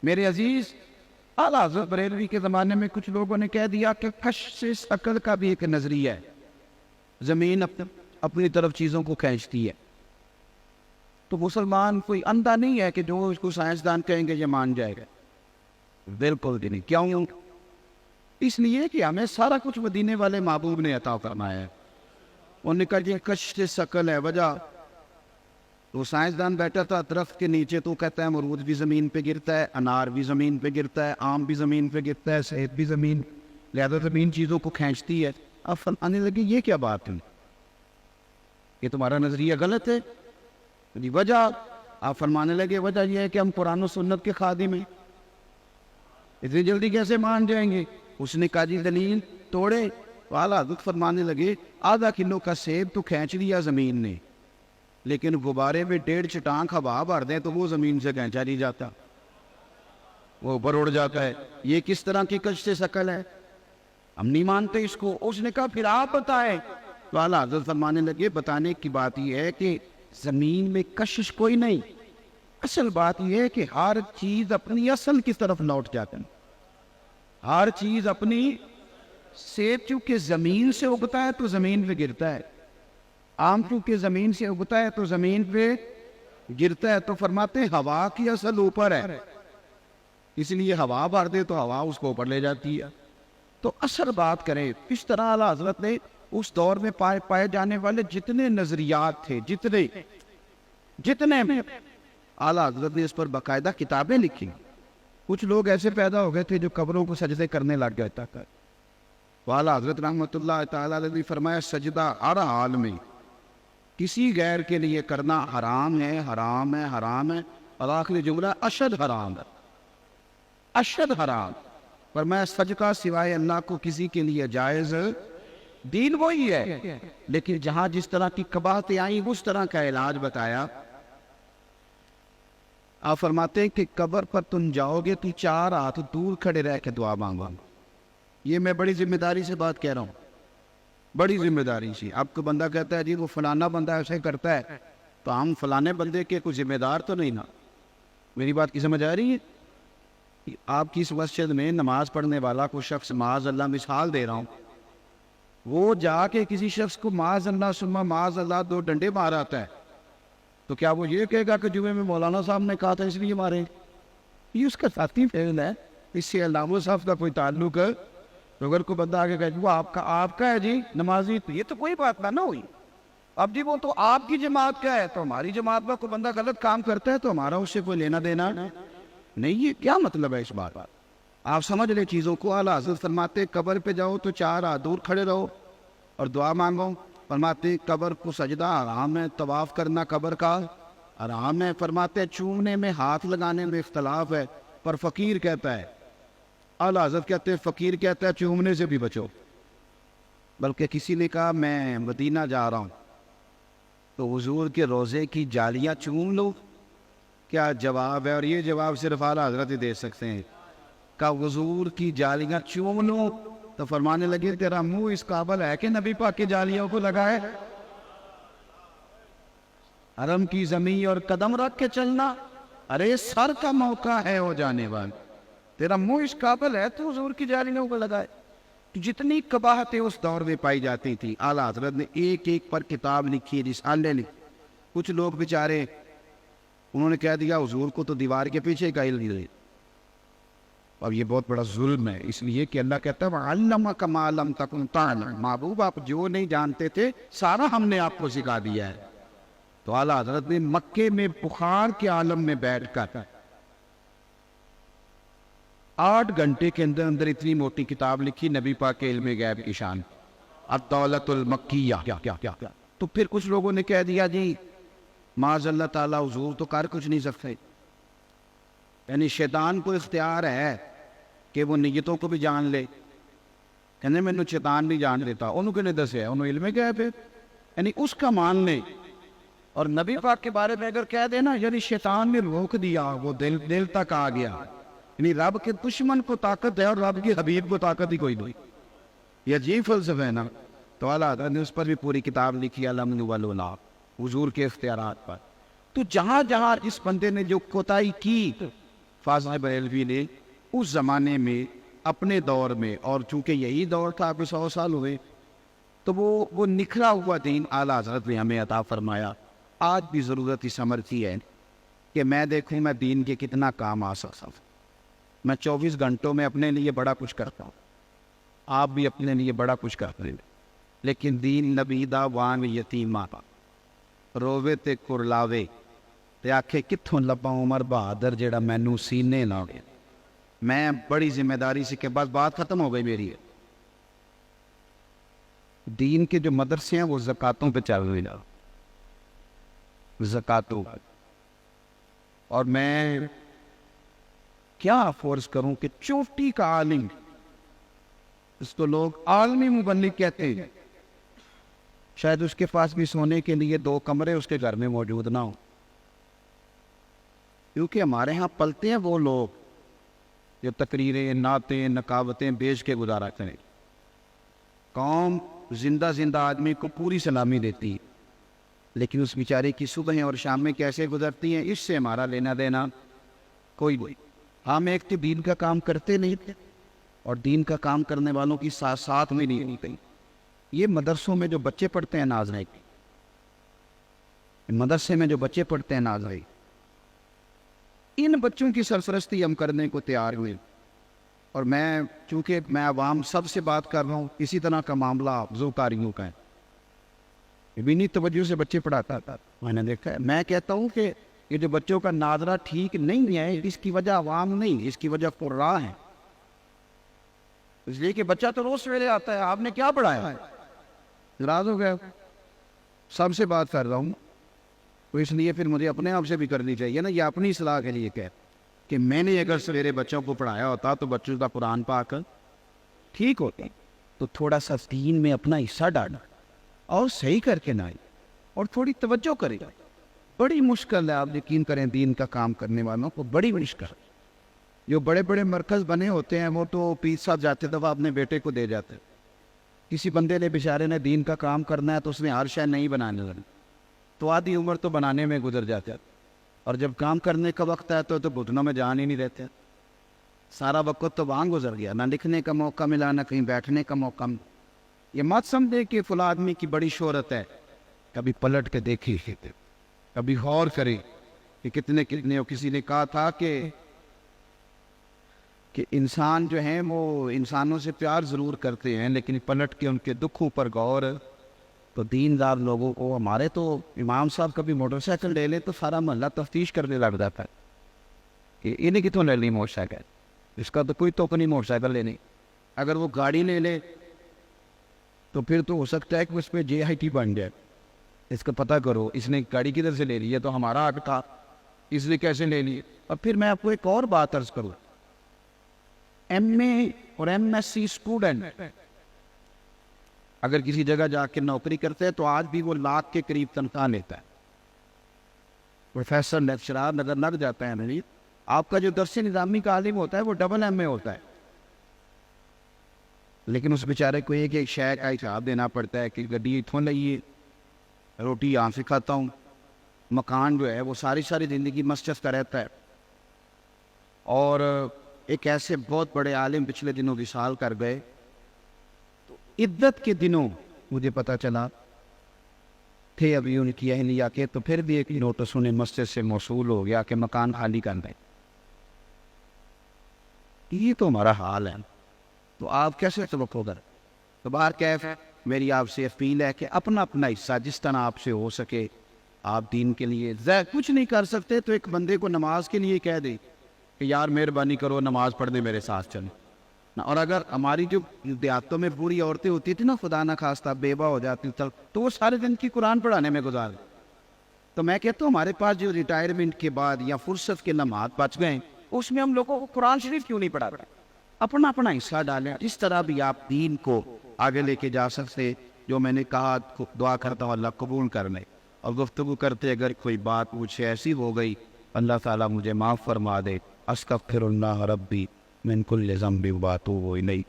میرے عزیز، اعلیٰ حضرت بریلوی کے زمانے میں کچھ لوگوں نے کہہ دیا کہ کشش عقل کا بھی ایک نظریہ ہے، زمین اپنی طرف چیزوں کو کھینچتی ہے۔ تو مسلمان کوئی اندھا نہیں ہے کہ جو اس کو سائنسدان کہیں گے یہ مان جائے گا، بالکل بھی نہیں۔ کیوں؟ اس لیے کہ ہمیں سارا کچھ مدینے والے محبوب نے عطا فرمایا ہے۔ انہوں نے کہا یہ کشش عقل ہے، وجہ تو سائنسدان بیٹھا تھا درخت کے نیچے، تو کہتا ہے امرود بھی زمین پہ گرتا ہے، انار بھی زمین پہ گرتا ہے، آم بھی زمین پہ گرتا ہے، سیب بھی زمین، لہذا زمین چیزوں کو کھینچتی ہے۔ اب فرمانے لگے یہ کیا بات ہے، یہ تمہارا نظریہ غلط ہے۔ وجہ آپ فرمانے لگے وجہ یہ ہے کہ ہم قرآن و سنت کے خادم ہیں، اتنی جلدی کیسے مان جائیں گے؟ اس نے کہا جی دلیل توڑے۔ اعلیٰ حضرت فرمانے لگے آدھا کلو کا سیب تو کھینچ لیا زمین نے، لیکن غبارے میں 1.5 چٹان ہوا بھر دیں تو وہ زمین سے کھینچا نہیں جاتا، وہ اوپر اڑ جاتا ہے۔ یہ کس طرح کی کشش عقل ہے؟ ہم نہیں مانتے اس کو۔ اس نے کہا پھر آپ بتائیں۔ تو اعلیٰ حضرت فرمانے لگے بتانے کی بات یہ ہے کہ زمین میں کشش کوئی نہیں، اصل بات یہ ہے کہ ہر چیز اپنی اصل کی طرف لوٹ جاتا ہے، ہر چیز اپنی۔ سیب چونکہ زمین سے اگتا ہے تو زمین پہ گرتا ہے، آم چونکہ زمین سے اگتا ہے تو زمین پہ گرتا ہے، تو فرماتے ہیں ہوا کی اصل اوپر ہے، اس لیے ہوا بھر دے تو ہوا اس کو اوپر لے جاتی ہے۔ تو اصل بات کریں اس طرح اعلیٰ حضرت نے اس دور میں پائے جانے والے جتنے نظریات تھے، جتنے میں اعلیٰ حضرت نے اس پر باقاعدہ کتابیں لکھی۔ کچھ لوگ ایسے پیدا ہو گئے تھے جو قبروں کو سجدے کرنے لگ گئے تک۔ اعلیٰ حضرت رحمۃ اللہ تعالیٰ علیہ نے فرمایا سجدہ ہر حال میں کسی غیر کے لیے کرنا حرام ہے، حرام ہے، حرام ہے، اور آخری جملہ اشد حرام ہے، اشد حرام۔ فرمایا سجدہ سوائے اللہ کو کسی کے لیے جائز دین وہی ہے، لیکن جہاں جس طرح کی قباحتیں آئیں اس طرح کا علاج بتایا۔ آپ فرماتے ہیں کہ قبر پر تم جاؤ گے تو 4 ہاتھ دور کھڑے رہ کے دعا مانگو۔ یہ میں بڑی ذمہ داری سے بات کہہ رہا ہوں، بڑی ذمہ داری سی۔ آپ کو بندہ کہتا ہے جی وہ فلانا بندہ ایسے کرتا ہے، تو ہم فلانے بندے کے کوئی ذمہ دار تو نہیں نا؟ میری بات کی سمجھ آ رہی ہے؟ آپ کی اس مسجد میں نماز پڑھنے والا کوئی شخص، معاذ اللہ مثال دے رہا ہوں، وہ جا کے کسی شخص کو معاذ اللہ ثم معاذ اللہ 2 ڈنڈے مار آتا ہے، تو کیا وہ یہ کہے گا کہ جمعے میں مولانا صاحب نے کہا تھا اس لیے مارے؟ یہ اس کا ذاتی فعل ہے، اس سے علامہ صاحب کا کوئی تعلق ہے؟ تو اگر کوئی بندہ آگے کہے وہ آپ کا ہے جی نمازی، تو یہ تو کوئی بات نہ ہوئی۔ اب جی وہ تو آپ کی جماعت کا ہے، تو ہماری جماعت میں کوئی بندہ غلط کام کرتا ہے تو ہمارا اس سے کوئی لینا دینا نہیں۔ یہ کیا مطلب ہے اس بات؟ آپ سمجھ لیں چیزوں کو۔ اعلیٰ حضرت فرماتے قبر پہ جاؤ تو 4 ہاتھ دور کھڑے رہو اور دعا مانگو۔ فرماتے قبر کو سجدہ حرام ہے، طواف کرنا قبر کا حرام ہے۔ فرماتے چومنے میں ہاتھ لگانے میں اختلاف ہے، پر فقیر کہتا ہے، اعلیٰ حضرت کہتے ہیں فقیر کہتا ہے چومنے سے بھی بچو۔ بلکہ کسی نے کہا میں مدینہ جا رہا ہوں تو حضور کے روزے کی جالیاں چوم لو، کیا جواب ہے؟ اور یہ جواب صرف اعلیٰ حضرت ہی دے سکتے ہیں۔ کہ حضور کی جالیاں چوم لو، تو فرمانے لگے تیرا منہ اس قابل ہے کہ نبی پاک کی جالیوں کو لگائے؟ حرم کی زمین اور قدم رکھ کے چلنا، ارے سر کا موقع ہے ہو جانے والا، تیرا منہ اس قابل ہے تو حضور کی جالیوں کو لگائے؟ جتنی قباحتیں اس دور میں پائی جاتی تھی اعلیٰ حضرت نے ایک ایک پر کتاب لکھی، رسالے لکھی۔ کچھ لوگ بیچارے انہوں نے کہہ دیا حضور کو تو دیوار کے پیچھے کا علم نہیں۔ اب یہ بہت بڑا ظلم ہے، اس لیے کہ اللہ کہتا ہے وَعَلَّمَكَ مَا لَمْ تَكُنْ تَعْلَمُ، محبوب آپ جو نہیں جانتے تھے سارا ہم نے آپ کو سکھا دیا ہے۔ تو اعلیٰ حضرت نے مکے میں بخار کے عالم میں بیٹھ کر 8 گھنٹے کے اندر اندر اتنی موٹی کتاب لکھی، نبی پاک کے علم غیب کی شان، الدولۃ المکیہ۔ تو پھر کچھ لوگوں نے کہہ دیا جی معاذ اللہ تعالیٰ حضور تو کر کچھ نہیں سکتے، یعنی شیطان کو اختیار ہے کہ وہ نیتوں کو بھی جان لے۔ کہنے میں شیطان نہیں جان لیتا، انہوں کے نے دسے انہوں علم غیب ہے، یعنی اس کا مان لے۔ اور نبی پاک کے بارے میں اگر کہہ دینا یعنی شیطان نے روک دیا، وہ دل تک آ گیا، یعنی رب کے دشمن کو طاقت ہے اور رب کے حبیب کو طاقت ہی کوئی نہیں۔ یہ عجیب فلسفہ ہے نا۔ تو اعلیٰ حضرت نے اس پر بھی پوری کتاب لکھی، الامن والولا، حضور کے اختیارات پر۔ تو جہاں جہاں اس بندے نے جو کوتاہی کی، فاضل بریلوی نے اس زمانے میں اپنے دور میں، اور چونکہ یہی دور تھا، ابھی 100 سال ہوئے، تو وہ نکھرا ہوا دین اعلیٰ حضرت نے ہمیں عطا فرمایا. آج بھی ضرورت اس عمر کی ہے کہ میں دیکھوں میں دین کے کتنا کام آ سکتا ہوں. میں 24 گھنٹوں میں اپنے لیے بڑا کچھ کرتا ہوں، آپ بھی اپنے لیے بڑا کچھ کرتے ہیں، لیکن دین نبی دا وان یتیمہ رووے تے کرلاوے تے آکھے کتھوں لبا عمر بہادر جیڑا مینوں سینے لاوے. میں بڑی ذمہ داری سے کہ بس بات ختم ہو گئی میری. دین کے جو مدرسے ہیں وہ زکاتوں پہ چل رہے ہیں، زکاتوں. اور میں کیا فورس کروں کہ چوٹی کا عالم، اس کو لوگ عالمی مبلغ کہتے ہیں، شاید اس کے پاس بھی سونے کے لیے 2 کمرے اس کے گھر میں موجود نہ ہوں. کیونکہ ہمارے ہاں پلتے ہیں وہ لوگ جو تقریریں، نعتیں، نکاوتیں بیچ کے گزارا کریں. قوم زندہ آدمی کو پوری سلامی دیتی ہے، لیکن اس بیچارے کی صبح اور شام میں کیسے گزرتی ہیں اس سے ہمارا لینا دینا کوئی نہیں. ہم ایک تو دین کا کام کرتے نہیں تھے، اور دین کا کام کرنے والوں کی ساتھ میں نہیں ہوتی. یہ مدرسوں میں جو بچے پڑھتے ہیں ناظرین، مدرسے میں جو بچے پڑھتے ہیں ناظرین، ان بچوں کی سرپرستی ہم کرنے کو تیار ہوئے. اور میں چونکہ میں عوام سب سے بات کر رہا ہوں، اسی طرح کا معاملہ ذوقاریوں کا ہے. ابنی توجہ سے بچے پڑھاتا تھا، میں نے دیکھا ہے. میں کہتا ہوں کہ یہ جو بچوں کا ناظرہ ٹھیک نہیں ہے، اس کی وجہ عوام نہیں، اس کی وجہ قراء ہے. اس لیے کہ بچہ تو روز سویرے آتا ہے، آپ نے کیا پڑھایا؟ ناراض ہو گیا. سب سے بات کر رہا ہوں، تو اس لیے پھر مجھے اپنے آپ سے بھی کرنی چاہیے نا. یہ اپنی اصلاح کے لیے کہ میں نے اگر سویرے بچوں کو پڑھایا ہوتا تو بچوں کا قرآن پاک ٹھیک ہوتا. تو تھوڑا سا دین میں اپنا حصہ ڈالنا اور صحیح کر کے نہ آئی، اور تھوڑی توجہ کرے گا. بڑی مشکل ہے، آپ یقین کریں، دین کا کام کرنے والوں کو بڑی مشکل. جو بڑے بڑے مرکز بنے ہوتے ہیں وہ تو پیر صاحب جاتے دفعہ اپنے بیٹے کو دے جاتے. کسی بندے نے بیچارے نے دین کا کام کرنا ہے تو اس نے ہر شے نہیں بنانے لگا، تو آدھی عمر تو بنانے میں گزر جاتا ہے، اور جب کام کرنے کا وقت ہے تو گھٹنوں میں جان ہی نہیں رہتے. سارا وقت تو وہاں گزر گیا، نہ لکھنے کا موقع ملا، نہ کہیں بیٹھنے کا موقع ملا. یہ مت سمجھے کہ فلاں آدمی کی بڑی شہرت ہے. کبھی پلٹ کے دیکھی، کبھی غور کرے کہ کتنے کسی نے کہا تھا کہ انسان جو ہیں وہ انسانوں سے پیار ضرور کرتے ہیں، لیکن پلٹ کے ان کے دکھوں پر غور. تو دیندار لوگوں کو، ہمارے تو امام صاحب کبھی موٹر سائیکل لے لے تو سارا محلہ تفتیش کرنے لگ جاتا ہے کہ انہیں کتوں لے لی موٹر سائیکل، اس کا تو کوئی توق نہیں موٹر سائیکل لینے. اگر وہ گاڑی لے لے تو پھر تو ہو سکتا ہے کہ اس پہ JIT بن جائے. اس کا پتہ کرو، اس نے گاڑی کدھر سے لے لی ہے، تو ہمارا حق تھا، اس نے کیسے لے لی. اور پھر میں آپ کو ایک اور بات عرض کروں، MA اور MSc اسٹوڈنٹ اگر کسی جگہ جا کے نوکری کرتے ہیں تو آج بھی وہ لاکھ کے قریب تنخواہ لیتا ہے. پروفیسر، لیکچرار نظر لگ جاتا ہے. نہیں، آپ کا جو درس نظامی کا عالم ہوتا ہے وہ MA ہوتا ہے، لیکن اس بیچارے کو ایک شے کا حساب دینا پڑتا ہے کہ گڈی اتھوں لئیے، روٹی یہاں سے کھاتا ہوں، مکان جو ہے وہ ساری زندگی مسجد کا رہتا ہے. اور ایک ایسے بہت بڑے عالم پچھلے دنوں وصال کر گئے، تو عدت کے دنوں مجھے پتہ چلا تھے ابھی ان کی اہلیہ کے، تو پھر بھی ایک نوٹس انہیں مسجد سے موصول ہو گیا کہ مکان خالی کر دیں. یہ تو ہمارا حال ہے، تو آپ کیسے توقع کر. تو باہر کیف میری آپ سے اپیل ہے کہ اپنا حصہ جس طرح آپ سے ہو سکے آپ دین کے لیے. کچھ نہیں کر سکتے تو ایک بندے کو نماز کے لیے کہہ دے کہ یار مہربانی کرو نماز پڑھ دے میرے ساتھ چلیں. اور اگر ہماری جو دیہاتوں میں بوڑھی عورتیں ہوتی تھیں نا، خدا نہ خواستہ بیوہ ہو جاتی تو وہ سارے دن کی قرآن پڑھانے میں گزار. تو میں کہتا ہوں ہمارے پاس جو ریٹائرمنٹ کے بعد یا فرصت کے لمحات بچ گئے، اس میں ہم لوگوں کو قرآن شریف کیوں نہیں پڑھا؟ اپنا حصہ ڈالیں، جس طرح بھی آپ دین کو آگے لے کے جا سکتے. جو میں نے کہا دعا کرتا ہوں اللہ قبول کر لے. اور گفتگو کرتے اگر کوئی بات مجھ سے ایسی ہو گئی، اللہ تعالیٰ مجھے معاف فرما دے. استغفر اللہ ربی من کل ذنب و اتوب الیہ.